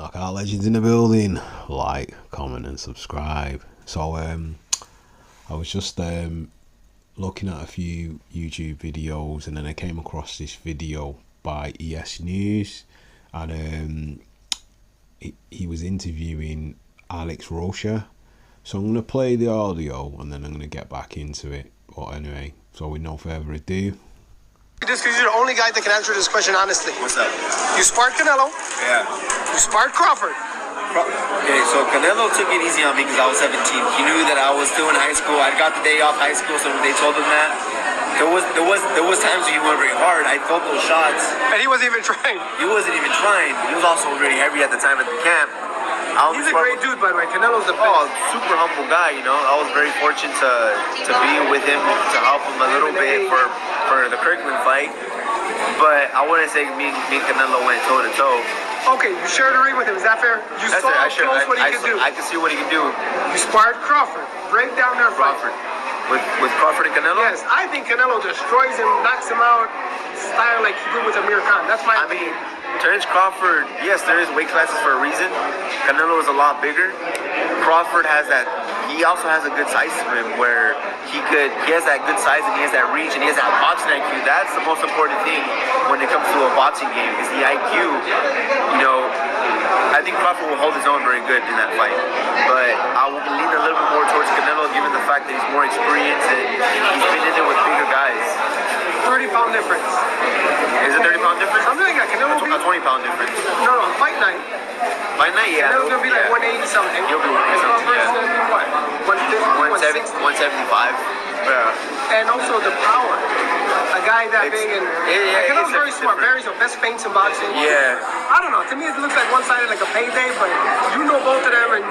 Knockout Legends in the building. Like, comment and subscribe. So I was just looking at a few YouTube videos, and then I came across this video by ES News, and he was interviewing Alexis Rocha. So I'm going to play the audio and then I'm going to get back into it. But anyway, so with no further ado. Just because you're the only guy that can answer this question honestly. What's up? You sparred Canelo. Yeah. You sparred Crawford. Okay, so Canelo took it easy on me because I was 17. He knew that I was still in high school. I got the day off high school, so they told him that. There was times when he went very hard. I felt those shots. And he wasn't even trying. He wasn't even trying. He was also really heavy at the time at the camp. He's a great dude, by the way. Canelo's the best. Oh, super humble guy, you know. I was very fortunate to be with him, to help him a little bit for the Kirkland fight. But I wouldn't say me and Canelo went toe to toe. Okay, you shared a ring with him. Is that fair? You saw close what he could do. I can see what he can do. You sparred Crawford. Break down their Crawford. With Crawford and Canelo? Yes, I think Canelo destroys him, knocks him out, style like he did with Amir Khan. That's my opinion. Terence Crawford, yes, there is weight classes for a reason. Canelo is a lot bigger. Crawford has that. He also has a good size to him where he has that good size and he has that reach and he has that boxing IQ. That's the most important thing when it comes to a boxing game is the IQ. You know, I think Crawford will hold his own very good in that fight. But I will lean a little bit more towards Canelo given the fact that he's more experienced and he's been in there with bigger guys. 30-pound difference. Is it 30-pound difference? Something like that. Canelo a 20-pound difference. No, fight night. Fight night, yeah. Canelo's going to be like 180 something. He'll be 180 something, yeah. Going to be what? 150, 175. Yeah. And also the power. A guy that big and Canelo's very smart. Very so best feints in boxing. Yeah. I don't know. To me, it looks like one-sided, like a payday, but you know both of them. And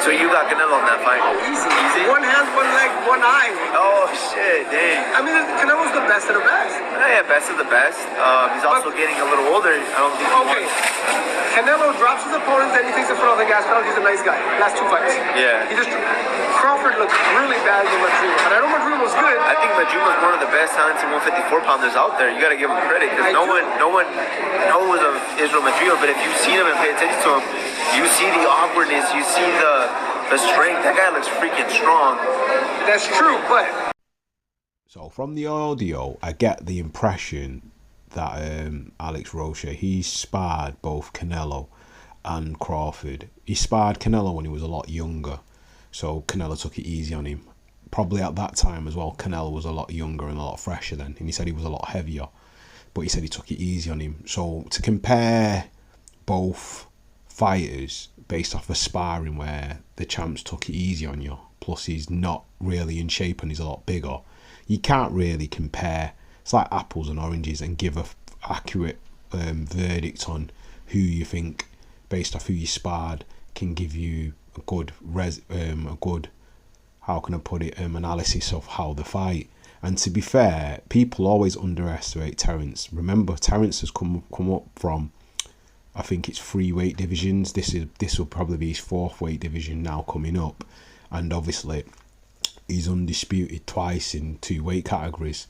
so you got Canelo in that fight? Oh, easy. One hand, one leg, one eye. Oh shit, dang. I mean, Canelo's the best of the best. Yeah, best of the best. He's also getting a little older. I don't think. Okay. Canelo drops his opponent, then he takes the foot off the gas pedal. He's a nice guy. Last two fights. Yeah. Crawford looked really bad with Madrid, but I know Madrid was good. I think Madrid was one of the best talented 154-pounders out there. You got to give him credit because no one knows of Israel Madrid, but if you see him and pay attention to him, you see the awkwardness, you see the strength. That guy looks freaking strong. That's true, but so from the audio, I get the impression that Alexis Rocha, he sparred both Canelo and Crawford. He sparred Canelo when he was a lot younger, so Canelo took it easy on him. Probably at that time as well, Canelo was a lot younger and a lot fresher then, and he said he was a lot heavier, but he said he took it easy on him. So to compare both fighters based off of sparring where the champs took it easy on you, plus he's not really in shape and he's a lot bigger, you can't really compare. It's like apples and oranges and give a accurate verdict on who you think based off who you sparred can give you a good how can I put it, analysis of how the fight. And to be fair, people always underestimate Terence. Remember, Terence has come up from, I think it's 3 weight divisions. This will probably be his 4th weight division now coming up, and obviously he's undisputed twice in 2 weight categories.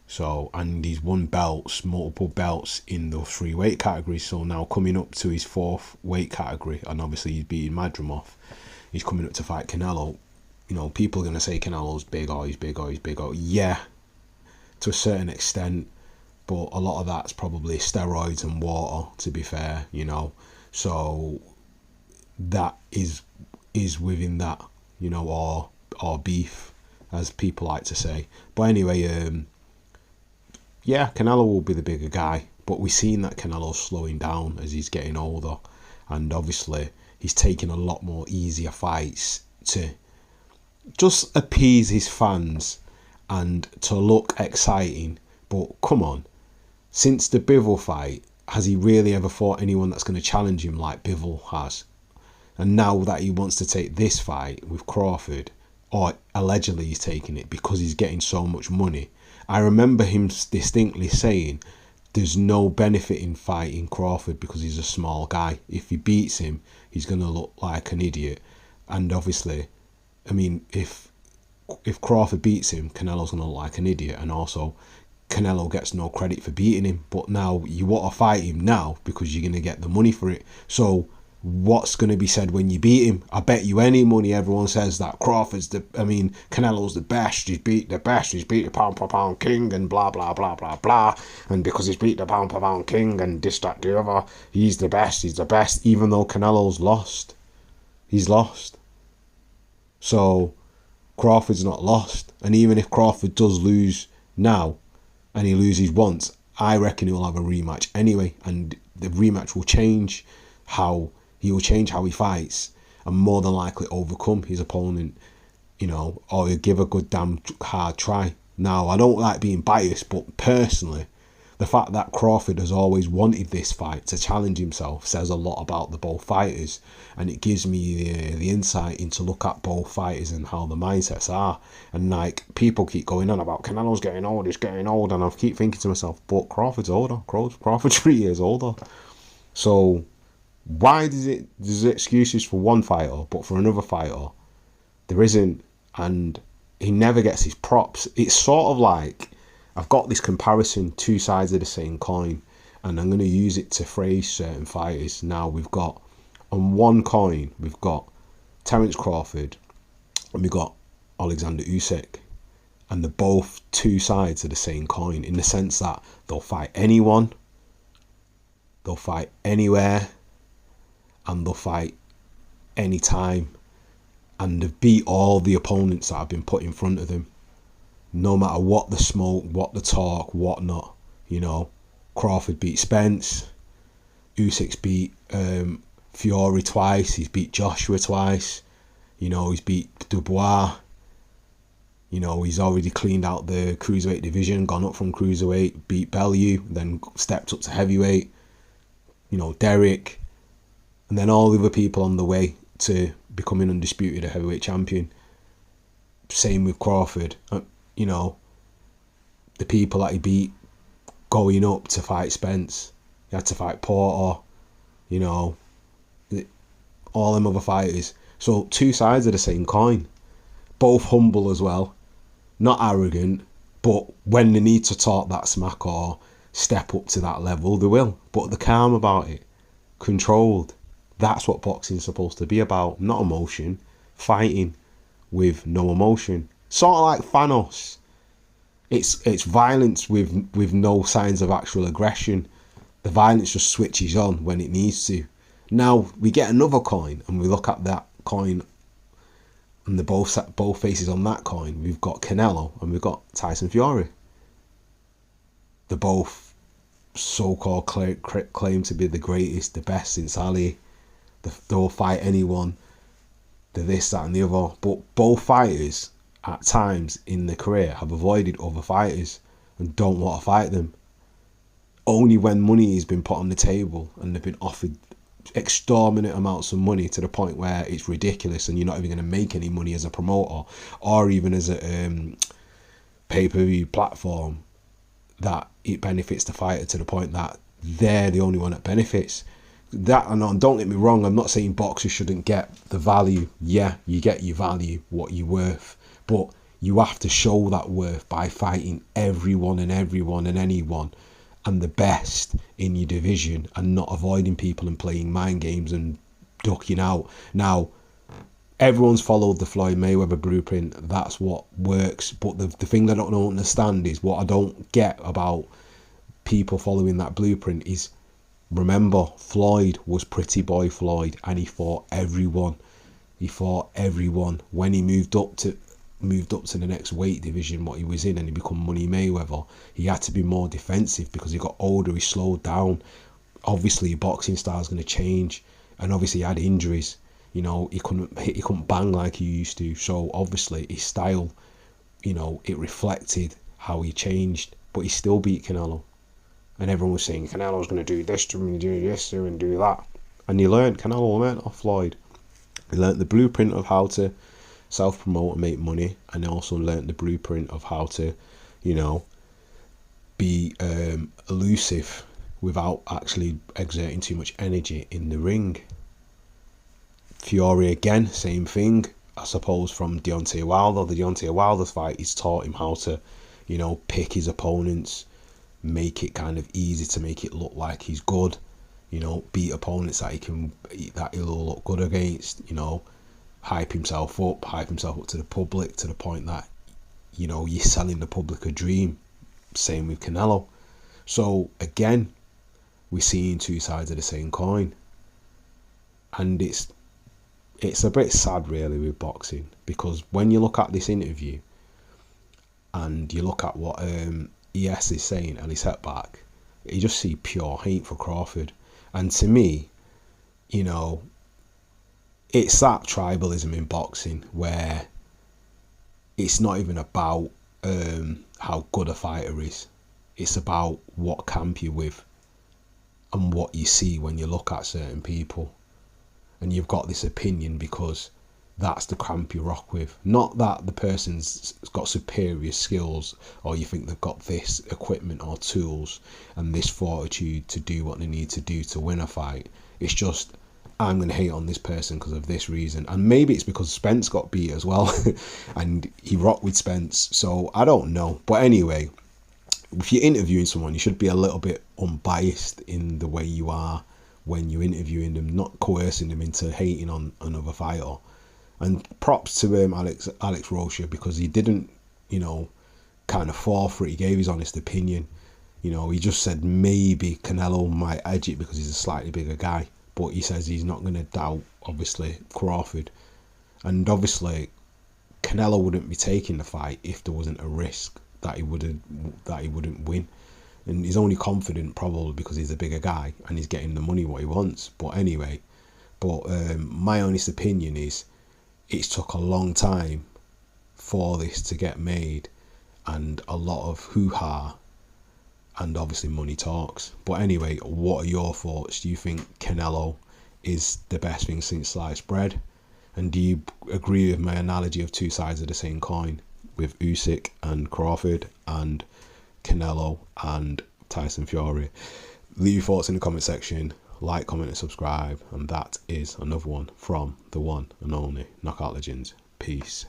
So, and he's won belts, multiple belts in those 3 weight categories. So now coming up to his 4th weight category, and obviously he's beating Madrimov. He's coming up to fight Canelo. You know, people are going to say Canelo's big, or he's big, or he's big, or yeah, to a certain extent. But a lot of that's probably steroids and water, to be fair, you know. So that is within that, you know, or beef, as people like to say. But anyway, yeah, Canelo will be the bigger guy, but we've seen that Canelo's slowing down as he's getting older, and obviously he's taking a lot more easier fights to just appease his fans and to look exciting. But come on, since the Bivol fight, has he really ever fought anyone that's going to challenge him like Bivol has? And now that he wants to take this fight with Crawford, or allegedly he's taking it because he's getting so much money. I remember him distinctly saying there's no benefit in fighting Crawford because he's a small guy. If he beats him, he's going to look like an idiot. And obviously, I mean, if Crawford beats him, Canelo's going to look like an idiot. And also, Canelo gets no credit for beating him. But now you want to fight him now because you're going to get the money for it. So what's going to be said when you beat him? I bet you any money everyone says that Canelo's the best, he's beat the pound for pound king and blah blah blah blah blah, and because he's beat the pound for pound king and this that the other, he's the best, even though Canelo's lost. He's lost. So Crawford's not lost, and even if Crawford does lose now and he loses once, I reckon he'll have a rematch anyway, and the rematch will change how he fights, and more than likely overcome his opponent, or he'll give a good damn hard try. Now, I don't like being biased, but personally, the fact that Crawford has always wanted this fight to challenge himself says a lot about the both fighters, and it gives me the insight into look at both fighters and how the mindsets are. And like, people keep going on about Canelo's getting old, he's getting old, and I keep thinking to myself, but Crawford's older. Crawford's 3 years older. So why there's excuses for one fighter, but for another fighter there isn't, and he never gets his props? It's sort of like, I've got this comparison, two sides of the same coin, and I'm going to use it to phrase certain fighters. Now, we've got, on one coin, we've got Terence Crawford and we've got Alexander Usyk, and they're both two sides of the same coin in the sense that they'll fight anyone, they'll fight anywhere, and they'll fight anytime, and they've beat all the opponents that have been put in front of them, no matter what the smoke, what the talk, what not. Crawford beat Spence, Usyk's beat Fury twice, he's beat Joshua twice, he's beat Dubois, he's already cleaned out the cruiserweight division, gone up from cruiserweight, beat Bellew, then stepped up to heavyweight, Derek, and then all the other people on the way to becoming undisputed a heavyweight champion. Same with Crawford. The people that he beat going up to fight Spence, he had to fight Porter, all them other fighters. So two sides of the same coin, both humble as well, not arrogant, but when they need to talk that smack or step up to that level, they will, but they're calm about it, controlled. That's what boxing's supposed to be about, not emotion, fighting with no emotion. Sort of like Thanos. It's violence with no signs of actual aggression. The violence just switches on when it needs to. Now we get another coin and we look at that coin, and the both faces on that coin. We've got Canelo and we've got Tyson Fury. They're both so-called claim to be the greatest, the best since Ali. They'll fight anyone. They're this, that, and the other. But both fighters, at times in their career, have avoided other fighters and don't want to fight them. Only when money has been put on the table and they've been offered exorbitant amounts of money to the point where it's ridiculous and you're not even going to make any money as a promoter or even as a pay-per-view platform, that it benefits the fighter to the point that they're the only one that benefits. That, and don't get me wrong, I'm not saying boxers shouldn't get the value. Yeah, you get your value, what you're worth, but you have to show that worth by fighting everyone and anyone and the best in your division, and not avoiding people and playing mind games and ducking out. Now, everyone's followed the Floyd Mayweather blueprint. That's what works. But the thing that I don't understand is, what I don't get about people following that blueprint is, remember, Floyd was Pretty Boy Floyd, and he fought everyone. When he moved up to the next weight division what he was in and he become Money Mayweather, he had to be more defensive because he got older, he slowed down. Obviously your boxing style is going to change, and obviously he had injuries. He couldn't bang like he used to, so obviously his style, it reflected how he changed. But he still beat Canelo, and everyone was saying Canelo's going to do this to him, do this to him, and do that. And Canelo learned off Floyd. He learned the blueprint of how to self-promote and make money, and also learnt the blueprint of how to, be elusive without actually exerting too much energy in the ring. Fury, again, same thing, I suppose, from Deontay Wilder. The Deontay Wilder fight, he's taught him how to, pick his opponents, make it kind of easy to make it look like he's good, you know, beat opponents that he'll look good against, you know, hype himself up to the public, to the point that, you know, you're selling the public a dream. Same with Canelo. So again, we're seeing two sides of the same coin, and it's a bit sad really with boxing, because when you look at this interview and you look at what ES is saying, Ellis Hetback, you just see pure hate for Crawford. And to me, you know, it's that tribalism in boxing where it's not even about how good a fighter is. It's about what camp you're with and what you see when you look at certain people. And you've got this opinion because that's the camp you rock with. Not that the person's got superior skills, or you think they've got this equipment or tools and this fortitude to do what they need to do to win a fight. It's just, I'm going to hate on this person because of this reason. And maybe it's because Spence got beat as well and he rocked with Spence. So I don't know. But anyway, if you're interviewing someone, you should be a little bit unbiased in the way you are when you're interviewing them, not coercing them into hating on another fighter. And props to Alex Rocha, because he didn't, you know, kind of fall for it. He gave his honest opinion. You know, he just said maybe Canelo might edge it because he's a slightly bigger guy. But he says he's not going to doubt, obviously, Crawford. And obviously, Canelo wouldn't be taking the fight if there wasn't a risk that he wouldn't win. And he's only confident probably because he's a bigger guy and he's getting the money what he wants. But anyway, my honest opinion is it's took a long time for this to get made, and a lot of hoo-ha, and obviously money talks. But anyway, what are your thoughts? Do you think Canelo is the best thing since sliced bread? And do you agree with my analogy of two sides of the same coin, with Usyk and Crawford and Canelo and Tyson Fury? Leave your thoughts in the comment section. Like, comment and subscribe. And that is another one from the one and only Knockout Legends. Peace.